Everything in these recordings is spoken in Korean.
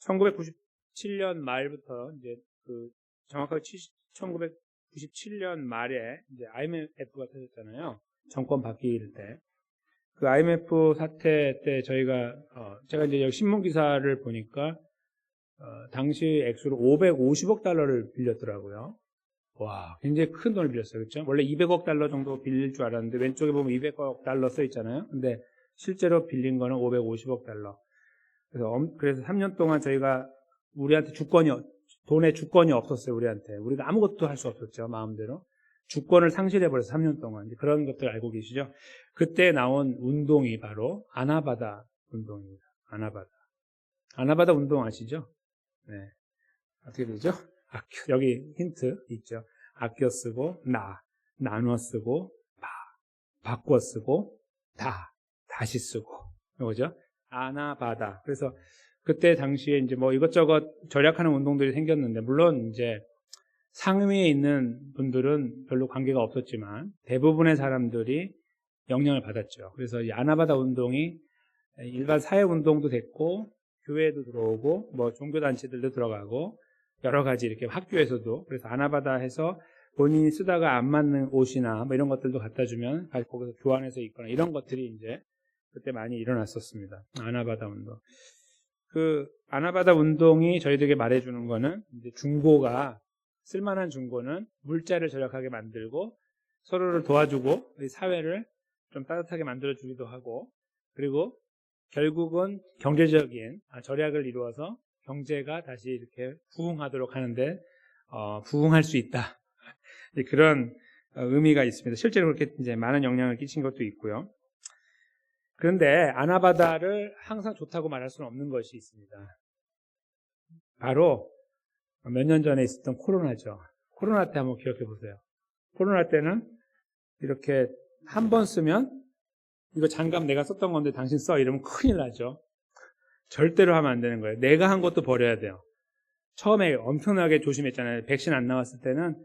1997년 말부터 이제 정확하게 1997년 말에 이제 IMF가 터졌잖아요. 정권 바뀔 때. 그 IMF 사태 때 제가 이제 여기 신문 기사를 보니까, 당시 액수로 550억 달러를 빌렸더라고요. 와, 굉장히 큰 돈을 빌렸어요. 그렇죠? 원래 200억 달러 정도 빌릴 줄 알았는데, 왼쪽에 보면 200억 달러 써 있잖아요. 근데 실제로 빌린 거는 550억 달러. 그래서 3년 동안 저희가 우리한테 돈의 주권이 없었어요, 우리한테. 우리가 아무것도 할 수 없었죠, 마음대로. 주권을 상실해버려서 3년 동안. 그런 것들 알고 계시죠? 그때 나온 운동이 바로 아나바다 운동입니다. 아나바다 운동 아시죠? 네. 어떻게 되죠? 여기 힌트 있죠? 아껴 쓰고, 나눠 쓰고, 바꿔 쓰고, 다시 쓰고. 이거죠? 아나바다. 그래서 그때 당시에 이제 뭐 이것저것 절약하는 운동들이 생겼는데, 물론 이제 상위에 있는 분들은 별로 관계가 없었지만 대부분의 사람들이 영향을 받았죠. 그래서 이 아나바다 운동이 일반 사회 운동도 됐고, 교회도 들어오고, 뭐 종교단체들도 들어가고, 여러 가지 이렇게 학교에서도. 그래서 아나바다 해서 본인이 쓰다가 안 맞는 옷이나 뭐 이런 것들도 갖다 주면 거기서 교환해서 입거나, 이런 것들이 이제 그때 많이 일어났었습니다. 아나바다 운동. 그 아나바다 운동이 저희들에게 말해주는 거는, 이제 쓸만한 중고는 물자를 절약하게 만들고 서로를 도와주고 우리 사회를 좀 따뜻하게 만들어주기도 하고, 그리고 결국은 경제적인 절약을 이루어서 경제가 다시 이렇게 부흥하도록 하는데 부흥할 수 있다. 그런 의미가 있습니다. 실제로 그렇게 이제 많은 영향을 끼친 것도 있고요. 그런데 아나바다를 항상 좋다고 말할 수는 없는 것이 있습니다. 바로 몇 년 전에 있었던 코로나죠. 코로나 때 한번 기억해 보세요. 코로나 때는 이렇게 한 번 쓰면, 이거 장갑 내가 썼던 건데 당신 써, 이러면 큰일 나죠. 절대로 하면 안 되는 거예요. 내가 한 것도 버려야 돼요. 처음에 엄청나게 조심했잖아요. 백신 안 나왔을 때는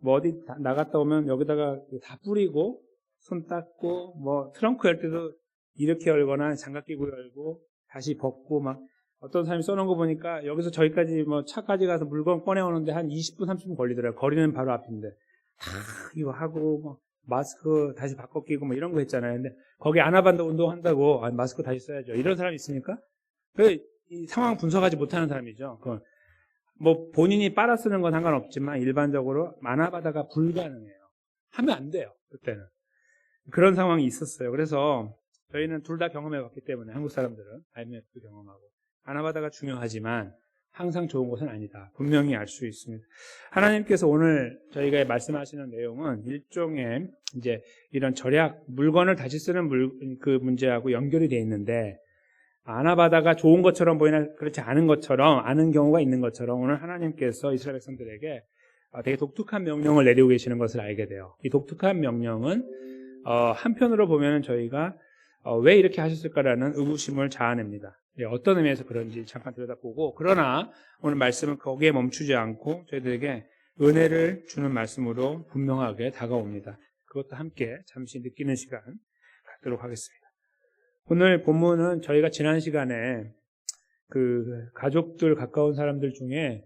뭐 어디 나갔다 오면 여기다가 다 뿌리고, 손 닦고, 뭐 트렁크 열 때도 이렇게 열거나 장갑 끼고 열고 다시 벗고, 막 어떤 사람이 써놓은 거 보니까 여기서 저기까지 뭐 차까지 가서 물건 꺼내오는데 한 20분, 30분 걸리더라고요. 거리는 바로 앞인데. 다 이거 하고, 뭐 마스크 다시 바꿔 끼고 뭐 이런 거 했잖아요. 근데 거기 아나바다 운동 한다고 마스크 다시 써야죠. 이런 사람이 있습니까? 이 상황 분석하지 못하는 사람이죠. 뭐 본인이 빨아 쓰는 건 상관없지만 일반적으로 아나바다가 불가능해요. 하면 안 돼요. 그때는. 그런 상황이 있었어요. 그래서 저희는 둘 다 경험해 봤기 때문에, 한국 사람들은 IMF도 경험하고, 아나바다가 중요하지만 항상 좋은 것은 아니다. 분명히 알 수 있습니다. 하나님께서 오늘 저희가 말씀하시는 내용은 일종의 이제 이런 절약, 물건을 다시 쓰는 그 문제하고 연결이 되어 있는데, 아나바다가 좋은 것처럼 보이나 그렇지 않은 것처럼, 아는 경우가 있는 것처럼 오늘 하나님께서 이스라엘 백성들에게 되게 독특한 명령을 내리고 계시는 것을 알게 돼요. 이 독특한 명령은 한편으로 보면 저희가 왜 이렇게 하셨을까라는 의구심을 자아냅니다. 어떤 의미에서 그런지 잠깐 들여다보고, 그러나 오늘 말씀은 거기에 멈추지 않고 저희들에게 은혜를 주는 말씀으로 분명하게 다가옵니다. 그것도 함께 잠시 느끼는 시간 갖도록 하겠습니다. 오늘 본문은 저희가 지난 시간에 그 가족들, 가까운 사람들 중에,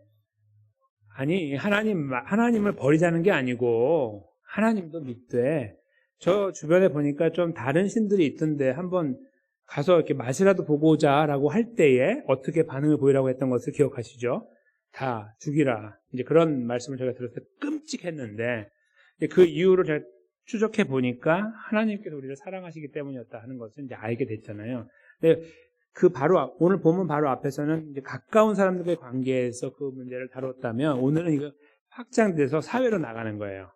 아니 하나님을 버리자는 게 아니고 하나님도 믿되, 저 주변에 보니까 좀 다른 신들이 있던데 한번 가서 이렇게 맛이라도 보고 오자라고 할 때에 어떻게 반응을 보이라고 했던 것을 기억하시죠? 다 죽이라. 이제 그런 말씀을 제가 들었을 때 끔찍했는데, 그 이유를 제가 추적해 보니까 하나님께서 우리를 사랑하시기 때문이었다 하는 것을 이제 알게 됐잖아요. 근데 오늘 본문 바로 앞에서는 이제 가까운 사람들과의 관계에서 그 문제를 다뤘다면, 오늘은 이거 확장돼서 사회로 나가는 거예요.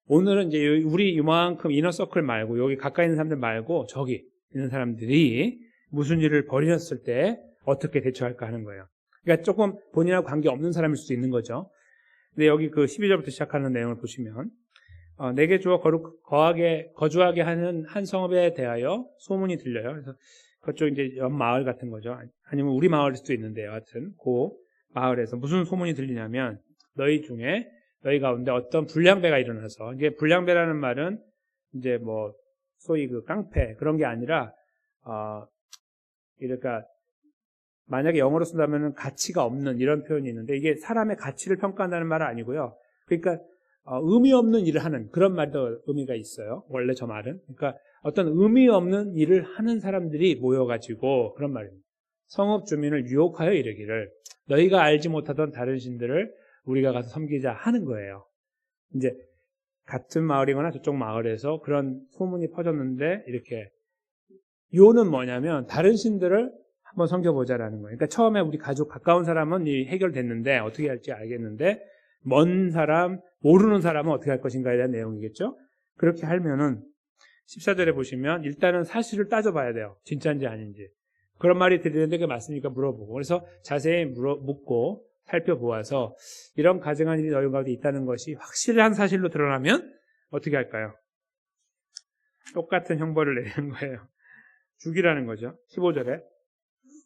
오늘은 이제 우리 이만큼 이너서클 말고, 여기 가까이 있는 사람들 말고 저기 있는 사람들이 무슨 일을 벌였을 때 어떻게 대처할까 하는 거예요. 그러니까 조금 본인하고 관계 없는 사람일 수도 있는 거죠. 근데 여기 그 12절부터 시작하는 내용을 보시면, 내게 주어 거주하게 하는 한 성읍에 대하여 소문이 들려요. 그래서 그쪽 이제 옆 마을 같은 거죠. 아니면 우리 마을일 수도 있는데, 여하튼 그 마을에서 무슨 소문이 들리냐면, 너희 가운데 어떤 불량배가 일어나서, 이게 불량배라는 말은 이제 뭐 소위 그 깡패 그런 게 아니라, 그러니까 만약에 영어로 쓴다면 가치가 없는 이런 표현이 있는데 이게 사람의 가치를 평가한다는 말은 아니고요. 그러니까 의미 없는 일을 하는 그런 말도 의미가 있어요. 원래 저 말은. 그러니까 어떤 의미 없는 일을 하는 사람들이 모여가지고 그런 말입니다. 성읍 주민을 유혹하여 이르기를 너희가 알지 못하던 다른 신들을 우리가 가서 섬기자 하는 거예요. 이제 같은 마을이거나 저쪽 마을에서 그런 소문이 퍼졌는데 이렇게 요는 뭐냐면 다른 신들을 한번 섬겨보자라는 거예요. 그러니까 처음에 우리 가족 가까운 사람은 해결됐는데 어떻게 할지 알겠는데 먼 사람, 모르는 사람은 어떻게 할 것인가에 대한 내용이겠죠. 그렇게 하면은 14절에 보시면 일단은 사실을 따져봐야 돼요. 진짜인지 아닌지. 그런 말이 들리는데 그게 맞습니까? 물어보고. 그래서 자세히 묻고 살펴보아서 이런 가증한 일이 너희 가운데 있다는 것이 확실한 사실로 드러나면 어떻게 할까요? 똑같은 형벌을 내리는 거예요. 죽이라는 거죠. 15절에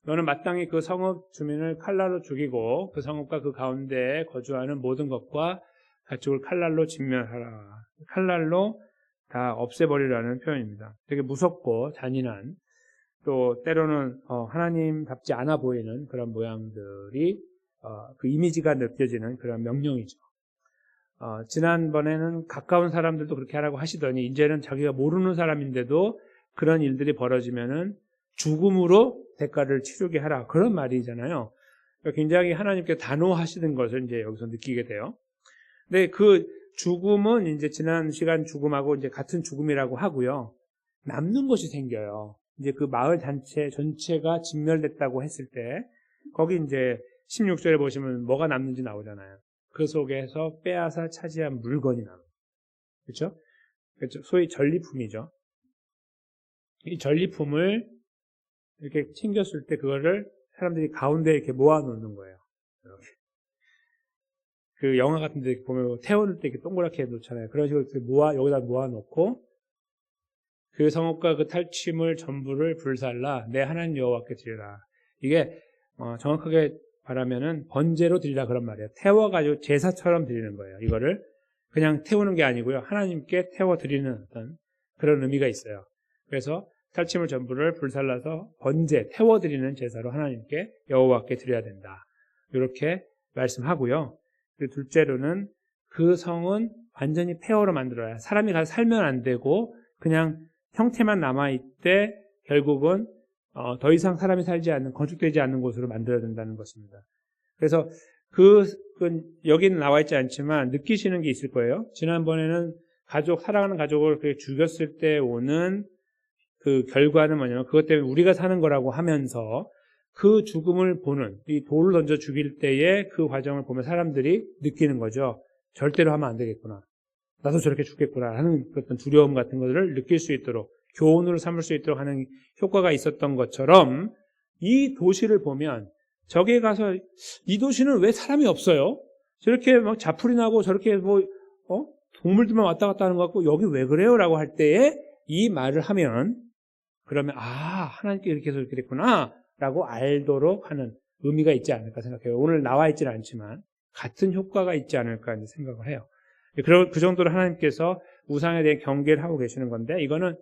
너는 마땅히 그 성읍 주민을 칼날로 죽이고 그 성읍과 그 가운데에 거주하는 모든 것과 가축을 칼날로 진멸하라. 칼날로 다 없애버리라는 표현입니다. 되게 무섭고 잔인한 또 때로는 하나님답지 않아 보이는 그런 모양들이 그 이미지가 느껴지는 그런 명령이죠. 지난번에는 가까운 사람들도 그렇게 하라고 하시더니 이제는 자기가 모르는 사람인데도 그런 일들이 벌어지면은 죽음으로 대가를 치르게 하라. 그런 말이잖아요. 그러니까 굉장히 하나님께 단호하시는 것을 이제 여기서 느끼게 돼요. 근데 그 죽음은 이제 지난 시간 죽음하고 이제 같은 죽음이라고 하고요. 남는 것이 생겨요. 이제 그 마을 전체가 진멸됐다고 했을 때 거기 이제 16절에 보시면 뭐가 남는지 나오잖아요. 그 속에서 빼앗아 차지한 물건이 나와요. 그렇죠? 소위 전리품이죠. 이 전리품을 이렇게 챙겼을 때 그거를 사람들이 가운데 이렇게 모아놓는 거예요. 이렇게. 그 영화 같은 데 보면 태워놓을 때 이렇게 동그랗게 놓잖아요. 그런 식으로 여기다 모아놓고 그 성읍과 그 탈취물 전부를 불살라 내 하나님 여호와께 드리라. 이게 정확하게 말하면은 번제로 드리라 그런 말이에요. 태워가지고 제사처럼 드리는 거예요. 이거를 그냥 태우는 게 아니고요. 하나님께 태워 드리는 어떤 그런 의미가 있어요. 그래서 탈취물 전부를 불살라서 번제, 태워 드리는 제사로 하나님께 여호와께 드려야 된다. 이렇게 말씀하고요. 그리고 둘째로는 그 성은 완전히 폐허로 만들어야 사람이 가서 살면 안 되고 그냥 형태만 남아있대 결국은 더 이상 사람이 살지 않는 건축되지 않는 곳으로 만들어야 된다는 것입니다. 그래서 여기는 나와 있지 않지만 느끼시는 게 있을 거예요. 지난번에는 사랑하는 가족을 그렇게 죽였을 때 오는 그 결과는 뭐냐면 그것 때문에 우리가 사는 거라고 하면서 그 죽음을 보는 이 돌을 던져 죽일 때의 그 과정을 보면 사람들이 느끼는 거죠. 절대로 하면 안 되겠구나. 나도 저렇게 죽겠구나 하는 어떤 두려움 같은 것들을 느낄 수 있도록 교훈으로 삼을 수 있도록 하는 효과가 있었던 것처럼 이 도시를 보면 저기에 가서 이 도시는 왜 사람이 없어요? 저렇게 막 자풀이 나고 저렇게 동물들만 왔다 갔다 하는 것 같고 여기 왜 그래요? 라고 할 때에 이 말을 하면 그러면 하나님께 이렇게 해서 그랬구나 라고 알도록 하는 의미가 있지 않을까 생각해요. 오늘 나와 있지는 않지만 같은 효과가 있지 않을까 생각을 해요. 그 정도로 하나님께서 우상에 대해 경계를 하고 계시는 건데 이거는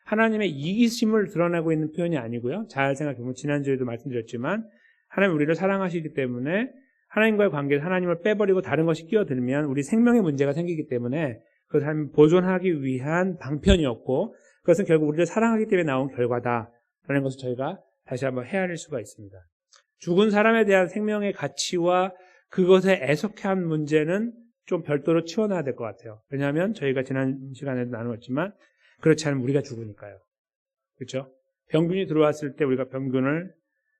하나님의 이기심을 드러내고 있는 표현이 아니고요. 잘 생각해보면 지난주에도 말씀드렸지만 하나님 우리를 사랑하시기 때문에 하나님과의 관계에서 하나님을 빼버리고 다른 것이 끼어들면 우리 생명의 문제가 생기기 때문에 그것을 하나님 보존하기 위한 방편이었고 그것은 결국 우리를 사랑하기 때문에 나온 결과다라는 것을 저희가 다시 한번 헤아릴 수가 있습니다. 죽은 사람에 대한 생명의 가치와 그것에 애석한 문제는 좀 별도로 치워놔야 될 것 같아요. 왜냐하면 저희가 지난 시간에도 나누었지만 그렇지 않으면 우리가 죽으니까요. 그렇죠? 병균이 들어왔을 때 우리가 병균을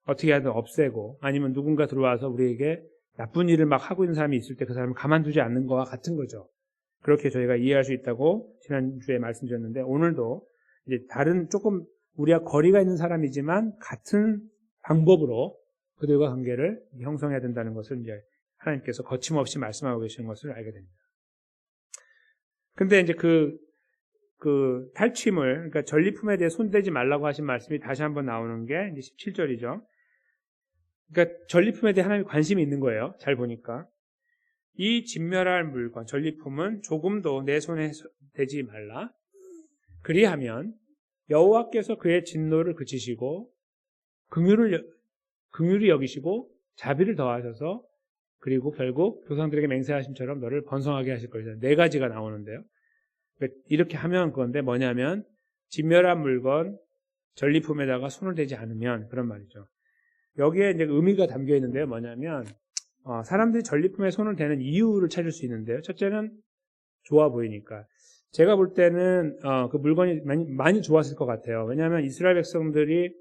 어떻게 하든 없애고 아니면 누군가 들어와서 우리에게 나쁜 일을 막 하고 있는 사람이 있을 때 그 사람을 가만두지 않는 거와 같은 거죠. 그렇게 저희가 이해할 수 있다고 지난주에 말씀드렸는데 오늘도 이제 다른 조금 우리와 거리가 있는 사람이지만 같은 방법으로 그들과 관계를 형성해야 된다는 것을 이제 하나님께서 거침없이 말씀하고 계시는 것을 알게 됩니다. 근데 이제 그 탈취물, 그러니까 전리품에 대해 손대지 말라고 하신 말씀이 다시 한번 나오는 게 이제 17절이죠. 그러니까 전리품에 대해 하나님이 관심이 있는 거예요. 잘 보니까. 이 진멸할 물건, 전리품은 조금도 내 손에 대지 말라. 그리하면 여호와께서 그의 진노를 그치시고 긍휼을 긍휼히 여기시고 자비를 더하셔서 그리고 결국 조상들에게 맹세하심처럼 너를 번성하게 하실 것이다. 4가지가 나오는데요. 이렇게 하면 그건데 뭐냐면 진멸한 물건 전리품에다가 손을 대지 않으면 그런 말이죠. 여기에 이제 의미가 담겨 있는데요. 뭐냐면 사람들이 전리품에 손을 대는 이유를 찾을 수 있는데요. 첫째는 좋아 보이니까. 제가 볼 때는 그 물건이 많이 좋았을 것 같아요. 왜냐하면 이스라엘 백성들이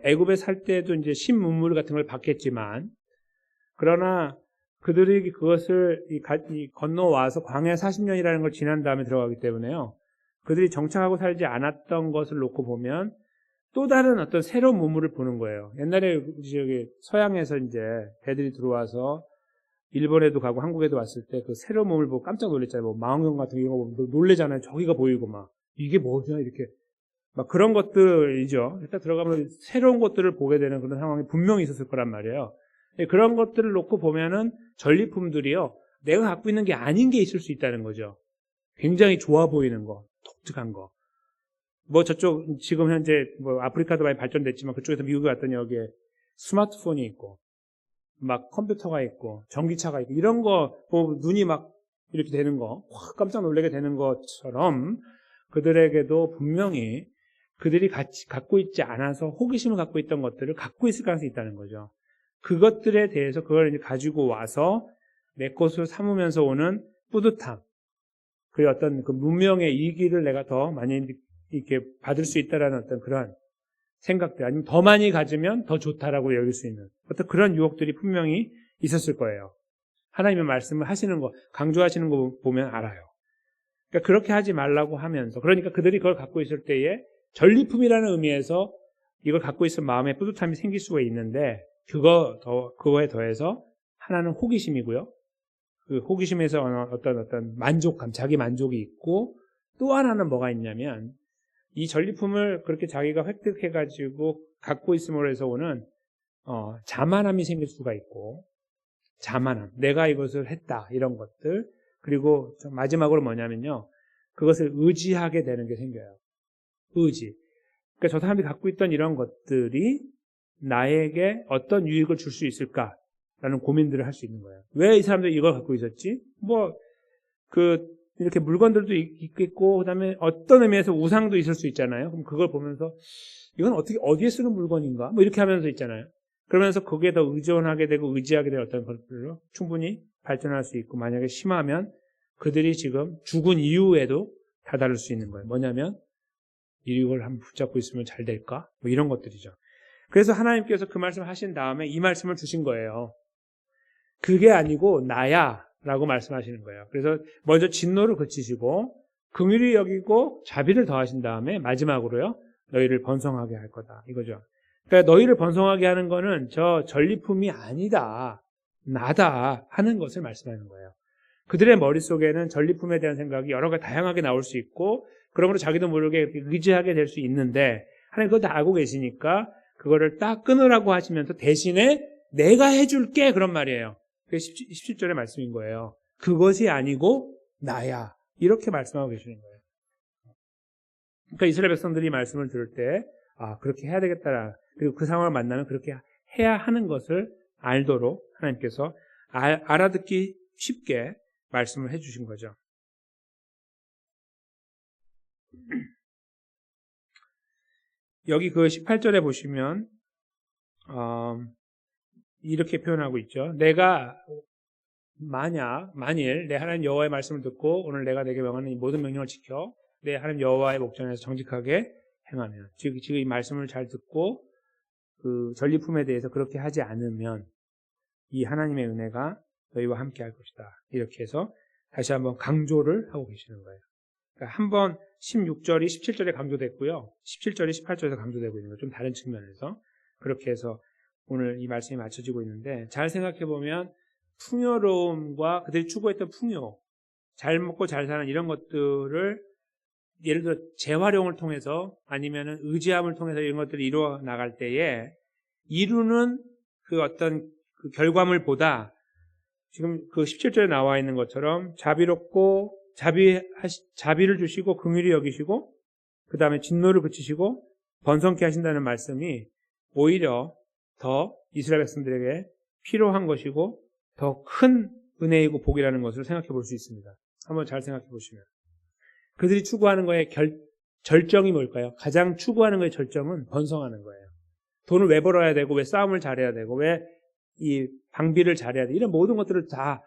애굽에 살 때도 이제 신문물 같은 걸 받겠지만, 그러나 그들이 그것을 건너와서 광야 40년이라는 걸 지난 다음에 들어가기 때문에요. 그들이 정착하고 살지 않았던 것을 놓고 보면 또 다른 어떤 새로운 문물을 보는 거예요. 옛날에 저기 서양에서 이제 배들이 들어와서 일본에도 가고 한국에도 왔을 때 그 새로운 몸을 보고 깜짝 놀랐잖아요. 뭐 망원경 같은 거 보면 놀래잖아요. 저기가 보이고 막 이게 뭐냐 이렇게 막 그런 것들이죠. 일단 들어가면 새로운 것들을 보게 되는 그런 상황이 분명히 있었을 거란 말이에요. 그런 것들을 놓고 보면은 전리품들이요, 내가 갖고 있는 게 아닌 게 있을 수 있다는 거죠. 굉장히 좋아 보이는 거, 독특한 거. 뭐 저쪽 지금 현재 뭐 아프리카도 많이 발전됐지만 그쪽에서 미국에 왔더니 여기에 스마트폰이 있고 막 컴퓨터가 있고 전기차가 있고 이런 거 뭐 눈이 막 이렇게 되는 거 확 깜짝 놀라게 되는 것처럼 그들에게도 분명히 그들이 같이 갖고 있지 않아서 호기심을 갖고 있던 것들을 갖고 있을 가능성이 있다는 거죠. 그것들에 대해서 그걸 이제 가지고 와서 내 것을 삼으면서 오는 뿌듯함, 그 어떤 그 문명의 이익을 내가 더 많이 이렇게 받을 수 있다라는 어떤 그런 생각들, 아니면 더 많이 가지면 더 좋다라고 여길 수 있는 어떤 그런 유혹들이 분명히 있었을 거예요. 하나님의 말씀을 하시는 거, 강조하시는 거 보면 알아요. 그러니까 그렇게 하지 말라고 하면서, 그러니까 그들이 그걸 갖고 있을 때에 전리품이라는 의미에서 이걸 갖고 있을 마음에 뿌듯함이 생길 수가 있는데, 그거에 더해서 하나는 호기심이고요. 그 호기심에서 어떤 만족감, 자기 만족이 있고, 또 하나는 뭐가 있냐면, 이 전리품을 그렇게 자기가 획득해가지고 갖고 있음으로 해서 오는 자만함이 생길 수가 있고, 자만함, 내가 이것을 했다, 이런 것들. 그리고 마지막으로 뭐냐면요, 그것을 의지하게 되는 게 생겨요. 의지. 그러니까 저 사람들이 갖고 있던 이런 것들이 나에게 어떤 유익을 줄 수 있을까라는 고민들을 할 수 있는 거예요. 왜 이 사람들이 이걸 갖고 있었지? 이렇게 물건들도 있겠고, 그 다음에 어떤 의미에서 우상도 있을 수 있잖아요. 그럼 그걸 보면서 이건 어디에 쓰는 물건인가? 뭐 이렇게 하면서 있잖아요. 그러면서 거기에 더 의존하게 되고 의지하게 될 어떤 것들로 충분히 발전할 수 있고, 만약에 심하면 그들이 지금 죽은 이후에도 다다를 수 있는 거예요. 뭐냐면 이걸 한번 붙잡고 있으면 잘 될까? 뭐 이런 것들이죠. 그래서 하나님께서 그 말씀을 하신 다음에 이 말씀을 주신 거예요. 그게 아니고 나야 라고 말씀하시는 거예요. 그래서 먼저 진노를 그치시고 긍휼히 여기고 자비를 더하신 다음에 마지막으로요, 너희를 번성하게 할 거다, 이거죠. 그러니까 너희를 번성하게 하는 거는 저 전리품이 아니다, 나다 하는 것을 말씀하는 거예요. 그들의 머릿속에는 전리품에 대한 생각이 여러 가지 다양하게 나올 수 있고, 그러므로 자기도 모르게 의지하게 될 수 있는데, 하나님 그거 다 알고 계시니까 그거를 딱 끊으라고 하시면서 대신에 내가 해줄게, 그런 말이에요. 그게 17절의 말씀인 거예요. 그것이 아니고 나야, 이렇게 말씀하고 계시는 거예요. 그러니까 이스라엘 백성들이 말씀을 들을 때 그렇게 해야 되겠다, 그리고 그 상황을 만나면 그렇게 해야 하는 것을 알도록 하나님께서 알아듣기 쉽게 말씀을 해주신 거죠. 여기 그 18절에 보시면 이렇게 표현하고 있죠. 내가 만일 내 하나님 여호와의 말씀을 듣고 오늘 내가 내게 명하는 이 모든 명령을 지켜 내 하나님 여호와의 목전에서 정직하게 행하면, 지금 이 말씀을 잘 듣고 그 전리품에 대해서 그렇게 하지 않으면 이 하나님의 은혜가 너희와 함께 할 것이다, 이렇게 해서 다시 한번 강조를 하고 계시는 거예요. 그러니까 한번 16절이 17절에 강조됐고요, 17절이 18절에서 강조되고 있는 거예요. 좀 다른 측면에서 그렇게 해서 오늘 이 말씀이 맞춰지고 있는데, 잘 생각해 보면 풍요로움과 그들이 추구했던 풍요, 잘 먹고 잘 사는 이런 것들을 예를 들어 재활용을 통해서 아니면은 의지함을 통해서 이런 것들을 이루어 나갈 때에 이루는 그 어떤 그 결과물보다 지금 그 17절에 나와 있는 것처럼 자비롭고 자비를 주시고 긍휼히 여기시고 그 다음에 진노를 그치시고 번성케 하신다는 말씀이 오히려 더 이스라엘 백성들에게 필요한 것이고 더 큰 은혜이고 복이라는 것을 생각해 볼 수 있습니다. 한번 잘 생각해 보시면 그들이 추구하는 거에 절정이 뭘까요? 가장 추구하는 거의 절정은 번성하는 거예요. 돈을 왜 벌어야 되고 왜 싸움을 잘해야 되고 왜 이 방비를 잘해야 돼 이런 모든 것들을 다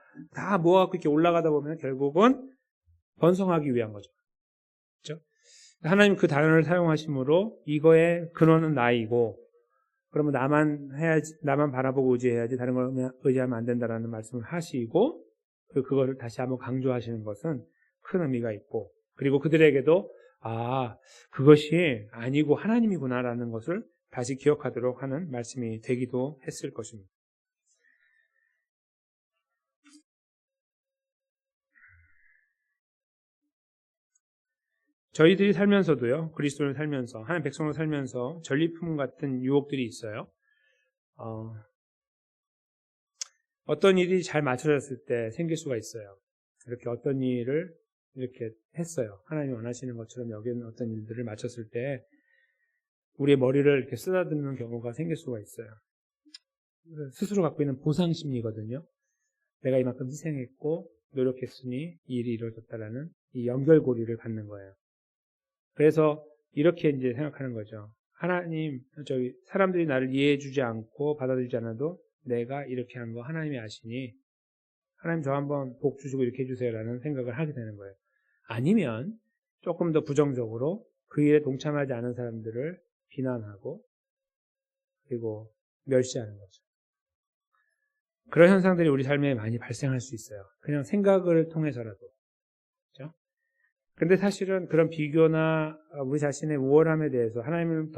모아갖고 이렇게 올라가다 보면 결국은 번성하기 위한 거죠. 그렇죠? 하나님 그 단어를 사용하심으로 이거의 근원은 나이고 그러면 나만 바라보고 의지해야지 다른 걸 의지하면 안 된다라는 말씀을 하시고 그거를 다시 한번 강조하시는 것은 큰 의미가 있고 그리고 그들에게도 그것이 아니고 하나님이구나라는 것을 다시 기억하도록 하는 말씀이 되기도 했을 것입니다. 저희들이 살면서도요, 그리스도를 살면서, 하나님 백성으로 살면서 전리품 같은 유혹들이 있어요. 어떤 일이 잘 맞춰졌을 때 생길 수가 있어요. 이렇게 어떤 일을 이렇게 했어요. 하나님이 원하시는 것처럼 여기는 어떤 일들을 맞췄을 때 우리의 머리를 이렇게 쓰다듬는 경우가 생길 수가 있어요. 스스로 갖고 있는 보상심리거든요. 내가 이만큼 희생했고 노력했으니 이 일이 이루어졌다라는 이 연결고리를 갖는 거예요. 그래서 이렇게 이제 생각하는 거죠. 사람들이 나를 이해해주지 않고 받아들이지 않아도 내가 이렇게 한 거 하나님이 아시니 하나님 저 한번 복 주시고 이렇게 해주세요라는 생각을 하게 되는 거예요. 아니면 조금 더 부정적으로 그 일에 동참하지 않은 사람들을 비난하고 그리고 멸시하는 거죠. 그런 현상들이 우리 삶에 많이 발생할 수 있어요. 그냥 생각을 통해서라도. 그렇죠? 근데 사실은 그런 비교나 우리 자신의 우월함에 대해서 하나님을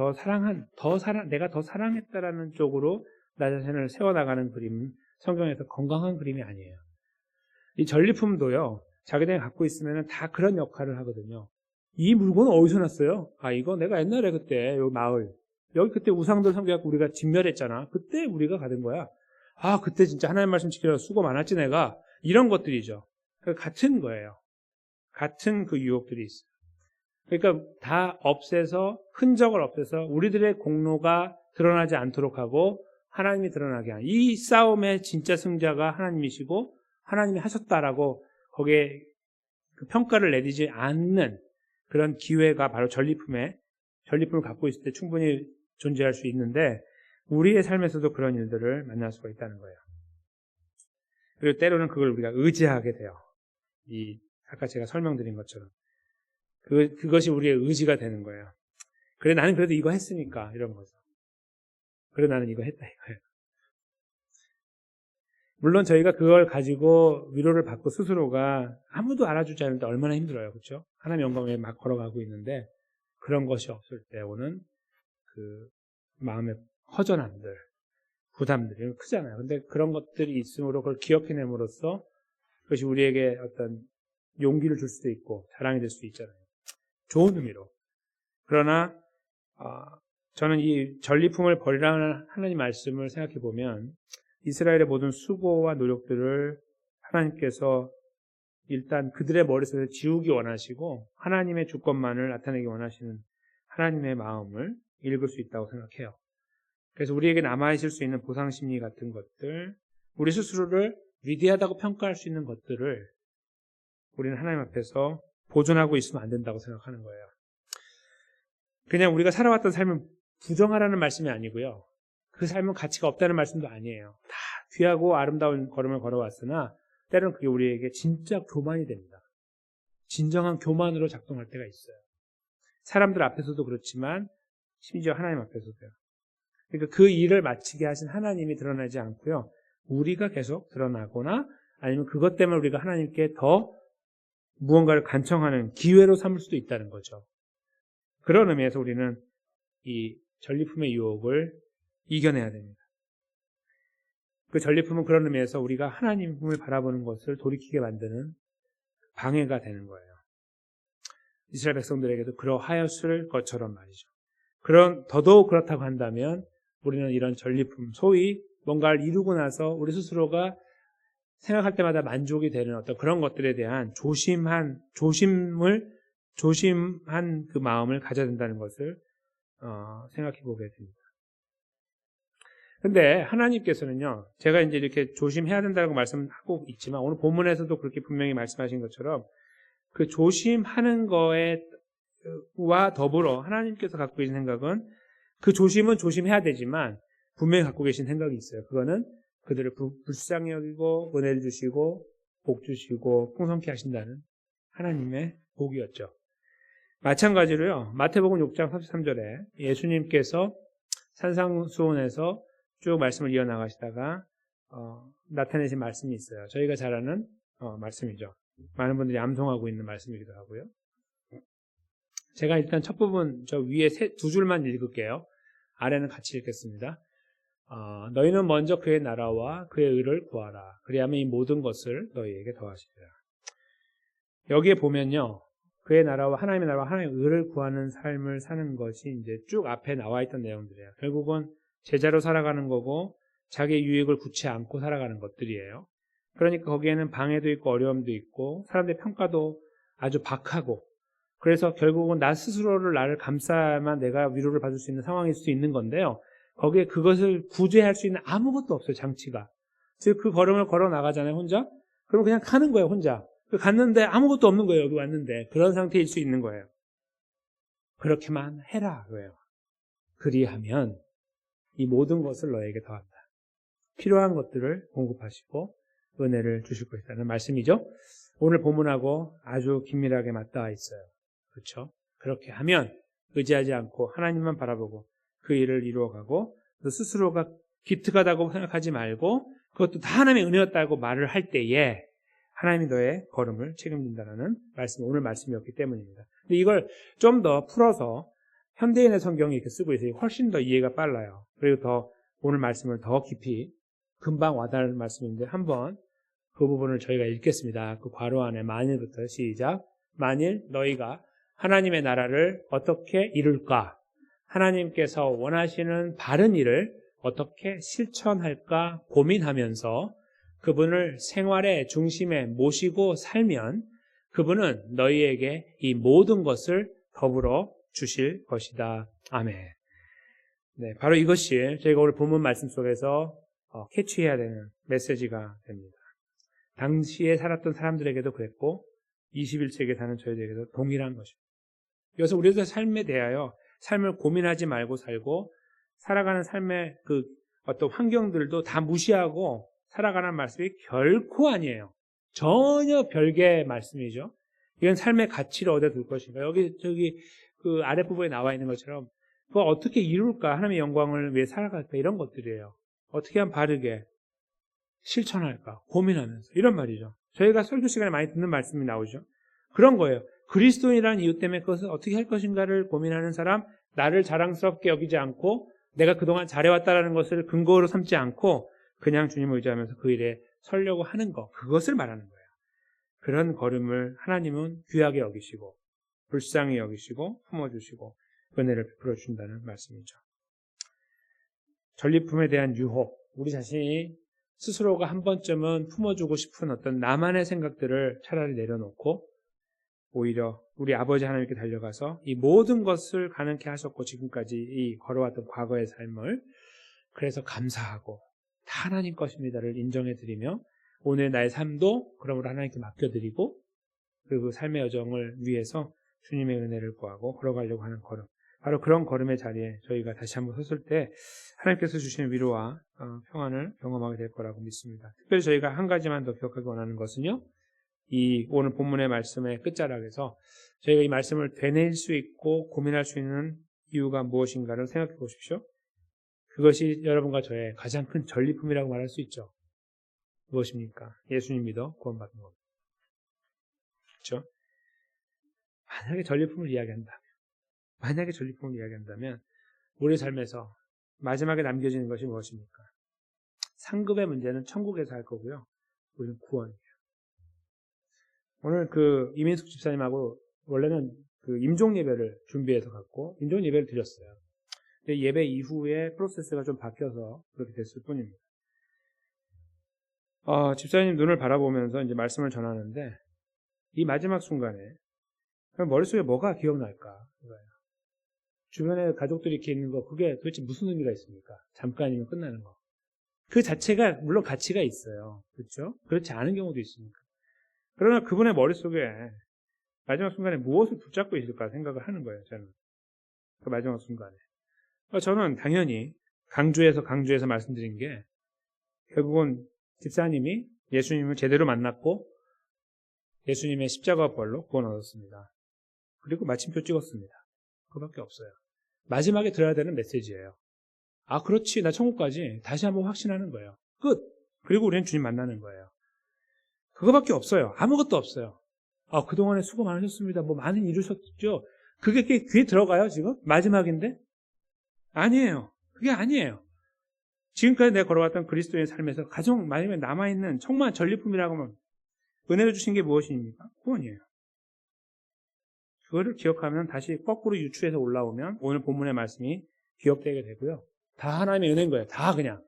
내가 더 사랑했다라는 쪽으로 나 자신을 세워나가는 그림은 성경에서 건강한 그림이 아니에요. 이 전리품도요, 자기들이 갖고 있으면 다 그런 역할을 하거든요. 이 물건은 어디서 났어요? 이거 내가 옛날에 그때, 여기 마을, 여기 그때 우상들 섬겨갖고 우리가 진멸했잖아. 그때 우리가 받은 거야. 그때 진짜 하나님 말씀 지키려고 수고 많았지 내가. 이런 것들이죠. 같은 거예요. 같은 그 유혹들이 있어요. 그러니까 다 흔적을 없애서 우리들의 공로가 드러나지 않도록 하고 하나님이 드러나게 하는 이 싸움의 진짜 승자가 하나님이시고 하나님이 하셨다라고 거기에 그 평가를 내리지 않는 그런 기회가 바로 전리품을 갖고 있을 때 충분히 존재할 수 있는데 우리의 삶에서도 그런 일들을 만날 수가 있다는 거예요. 그리고 때로는 그걸 우리가 의지하게 돼요. 아까 제가 설명드린 것처럼 그것이 우리의 의지가 되는 거예요. 그래 나는 그래도 이거 했으니까 이런 거죠. 그래 나는 이거 했다 이거예요. 물론 저희가 그걸 가지고 위로를 받고 스스로가 아무도 알아주지 않을 때 얼마나 힘들어요. 그렇죠? 하나님 영광에 막 걸어가고 있는데 그런 것이 없을 때 오는 그 마음의 허전함들, 부담들이 크잖아요. 근데 그런 것들이 있으므로 그걸 기억해냄으로써 그것이 우리에게 어떤 용기를 줄 수도 있고 자랑이 될 수도 있잖아요. 좋은 의미로. 그러나 저는 이 전리품을 버리라는 하나님 말씀을 생각해 보면 이스라엘의 모든 수고와 노력들을 하나님께서 일단 그들의 머릿속에 지우기 원하시고 하나님의 주권만을 나타내기 원하시는 하나님의 마음을 읽을 수 있다고 생각해요. 그래서 우리에게 남아있을 수 있는 보상심리 같은 것들, 우리 스스로를 위대하다고 평가할 수 있는 것들을 우리는 하나님 앞에서 보존하고 있으면 안 된다고 생각하는 거예요. 그냥 우리가 살아왔던 삶을 부정하라는 말씀이 아니고요. 그 삶은 가치가 없다는 말씀도 아니에요. 다 귀하고 아름다운 걸음을 걸어왔으나 때로는 그게 우리에게 진짜 교만이 됩니다. 진정한 교만으로 작동할 때가 있어요. 사람들 앞에서도 그렇지만 심지어 하나님 앞에서도요. 그러니까 그 일을 마치게 하신 하나님이 드러나지 않고요. 우리가 계속 드러나거나 아니면 그것 때문에 우리가 하나님께 더 무언가를 간청하는 기회로 삼을 수도 있다는 거죠. 그런 의미에서 우리는 이 전리품의 유혹을 이겨내야 됩니다. 그 전리품은 그런 의미에서 우리가 하나님을 바라보는 것을 돌이키게 만드는 방해가 되는 거예요. 이스라엘 백성들에게도 그러하였을 것처럼 말이죠. 더더욱 그렇다고 한다면 우리는 이런 전리품, 소위 뭔가를 이루고 나서 우리 스스로가 생각할 때마다 만족이 되는 어떤 그런 것들에 대한 조심한 그 마음을 가져야 된다는 것을 생각해 보게 됩니다. 근데 하나님께서는요, 제가 이제 이렇게 조심해야 된다고 말씀하고 있지만, 오늘 본문에서도 그렇게 분명히 말씀하신 것처럼, 그 조심하는 거와 더불어 하나님께서 갖고 계신 생각은, 그 조심은 조심해야 되지만, 분명히 갖고 계신 생각이 있어요. 그거는 그들을 불쌍히 여기고, 은혜를 주시고, 복 주시고, 풍성케 하신다는 하나님의 복이었죠. 마찬가지로요, 마태복음 6장 33절에 예수님께서 산상수훈에서 쭉 말씀을 이어나가시다가 나타내신 말씀이 있어요. 저희가 잘 아는 말씀이죠. 많은 분들이 암송하고 있는 말씀이기도 하고요. 제가 일단 첫 부분 저 위에 두 줄만 읽을게요. 아래는 같이 읽겠습니다. 너희는 먼저 그의 나라와 그의 의를 구하라. 그리하면 이 모든 것을 너희에게 더하시리라. 여기에 보면요, 그의 나라와 하나님의 의를 구하는 삶을 사는 것이 이제 쭉 앞에 나와 있던 내용들이에요. 결국은 제자로 살아가는 거고 자기의 유익을 굳지 않고 살아가는 것들이에요. 그러니까 거기에는 방해도 있고 어려움도 있고 사람들의 평가도 아주 박하고, 그래서 결국은 나 스스로를 나를 감싸야만 내가 위로를 받을 수 있는 상황일 수 있는 건데요. 거기에 그것을 구제할 수 있는 아무것도 없어요, 장치가. 즉 그 걸음을 걸어 나가잖아요, 혼자. 그럼 그냥 가는 거예요, 혼자. 갔는데 아무것도 없는 거예요, 여기 왔는데. 그런 상태일 수 있는 거예요. 그렇게만 해라, 그래요. 그리하면 이 모든 것을 너에게 더한다. 필요한 것들을 공급하시고 은혜를 주실 것이라는 말씀이죠. 오늘 본문하고 아주 긴밀하게 맞닿아 있어요. 그렇죠? 그렇게 하면 의지하지 않고 하나님만 바라보고 그 일을 이루어가고 너 스스로가 기특하다고 생각하지 말고 그것도 다 하나님의 은혜였다고 말을 할 때에 하나님이 너의 걸음을 책임진다는 말씀, 오늘 말씀이었기 때문입니다. 근데 이걸 좀 더 풀어서 현대인의 성경이 이렇게 쓰고 있어요. 훨씬 더 이해가 빨라요. 그리고 더 오늘 말씀을 더 깊이 금방 와닿는 말씀인데 한번 그 부분을 저희가 읽겠습니다. 그 괄호 안에 만일부터 시작. 만일 너희가 하나님의 나라를 어떻게 이룰까? 하나님께서 원하시는 바른 일을 어떻게 실천할까 고민하면서 그분을 생활의 중심에 모시고 살면 그분은 너희에게 이 모든 것을 더불어 주실 것이다. 아멘. 네, 바로 이것이 저희가 오늘 본문 말씀 속에서 캐치해야 되는 메시지가 됩니다. 당시에 살았던 사람들에게도 그랬고 21세기에 사는 저희들에게도 동일한 것입니다. 그래서 우리들 삶에 대하여 삶을 고민하지 말고 살고 살아가는 삶의 그 어떤 환경들도 다 무시하고 살아가는 말씀이 결코 아니에요. 전혀 별개의 말씀이죠. 이건 삶의 가치를 어디에 둘 것인가. 저기 그 아랫부분에 나와 있는 것처럼 그걸 어떻게 이룰까, 하나님의 영광을 위해 살아갈까, 이런 것들이에요. 어떻게 하면 바르게 실천할까 고민하면서, 이런 말이죠. 저희가 설교 시간에 많이 듣는 말씀이 나오죠. 그런 거예요. 그리스도인이라는 이유 때문에 그것을 어떻게 할 것인가를 고민하는 사람, 나를 자랑스럽게 여기지 않고 내가 그동안 잘해왔다는 것을 근거로 삼지 않고 그냥 주님을 의지하면서 그 일에 서려고 하는 것, 그것을 말하는 거예요. 그런 걸음을 하나님은 귀하게 여기시고 불쌍히 여기시고 품어주시고 은혜를 베풀어 준다는 말씀이죠. 전리품에 대한 유혹, 우리 자신이 스스로가 한 번쯤은 품어주고 싶은 어떤 나만의 생각들을 차라리 내려놓고 오히려 우리 아버지 하나님께 달려가서 이 모든 것을 가능케 하셨고 지금까지 이 걸어왔던 과거의 삶을 그래서 감사하고 다 하나님 것입니다를 인정해드리며 오늘 나의 삶도 그러므로 하나님께 맡겨드리고 그리고 삶의 여정을 위해서 주님의 은혜를 구하고 걸어가려고 하는 걸음, 바로 그런 걸음의 자리에 저희가 다시 한번 섰을 때 하나님께서 주시는 위로와 평안을 경험하게 될 거라고 믿습니다. 특별히 저희가 한 가지만 더 기억하기 원하는 것은요, 이 오늘 본문의 말씀의 끝자락에서 저희가 이 말씀을 되뇌일 수 있고 고민할 수 있는 이유가 무엇인가를 생각해 보십시오. 그것이 여러분과 저의 가장 큰 전리품이라고 말할 수 있죠. 무엇입니까? 예수님 믿어 구원받는 겁니다. 그렇죠? 만약에 전리품을 이야기한다면 우리 삶에서 마지막에 남겨지는 것이 무엇입니까? 상급의 문제는 천국에서 할 거고요. 우리는 구원이에요. 오늘 그 이민숙 집사님하고 원래는 그 임종 예배를 준비해서 갔고 임종 예배를 드렸어요. 근데 예배 이후에 프로세스가 좀 바뀌어서 그렇게 됐을 뿐입니다. 집사님 눈을 바라보면서 이제 말씀을 전하는데 이 마지막 순간에 그럼 머릿속에 뭐가 기억날까? 주변에 가족들이 이렇게 있는 거, 그게 도대체 무슨 의미가 있습니까? 잠깐이면 끝나는 거. 그 자체가 물론 가치가 있어요. 그렇죠? 그렇지 않은 경우도 있으니까. 그러나 그분의 머릿속에 마지막 순간에 무엇을 붙잡고 있을까 생각을 하는 거예요, 저는. 그 마지막 순간에. 저는 당연히 강주에서 말씀드린 게 결국은 집사님이 예수님을 제대로 만났고 예수님의 십자가 벌로 구원 얻었습니다. 그리고 마침표 찍었습니다. 그거밖에 없어요. 마지막에 들어야 되는 메시지예요. 아, 그렇지. 나 천국 가지. 다시 한번 확신하는 거예요. 끝. 그리고 우리는 주님 만나는 거예요. 그거밖에 없어요. 아무것도 없어요. 아, 그동안에 수고 많으셨습니다. 뭐 많은 이루셨죠. 그게 귀에 들어가요, 지금? 마지막인데? 아니에요. 그게 아니에요. 지금까지 내가 걸어왔던 그리스도의 삶에서 가장 마지막에 남아있는 정말 전리품이라고 하면 은혜를 주신 게 무엇입니까? 구원이에요. 그거를 기억하면 다시 거꾸로 유추해서 올라오면 오늘 본문의 말씀이 기억되게 되고요. 다 하나님의 은혜인 거예요. 다 그냥.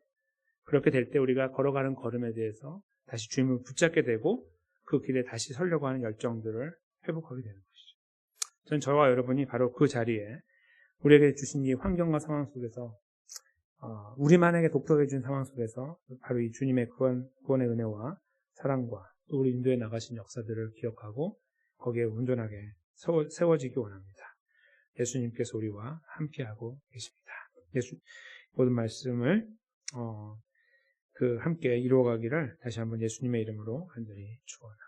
그렇게 될 때 우리가 걸어가는 걸음에 대해서 다시 주님을 붙잡게 되고 그 길에 다시 서려고 하는 열정들을 회복하게 되는 것이죠. 저는 저와 여러분이 바로 그 자리에 우리에게 주신 이 환경과 상황 속에서 우리만에게 독특하게 준 상황 속에서 바로 이 주님의 구원의 은혜와 사랑과 또 우리 인도에 나가신 역사들을 기억하고 거기에 온전하게 세워지기 원합니다. 예수님께서 우리와 함께하고 계십니다. 모든 말씀을 함께 이루어가기를 다시 한번 예수님의 이름으로 간절히 축원합니다.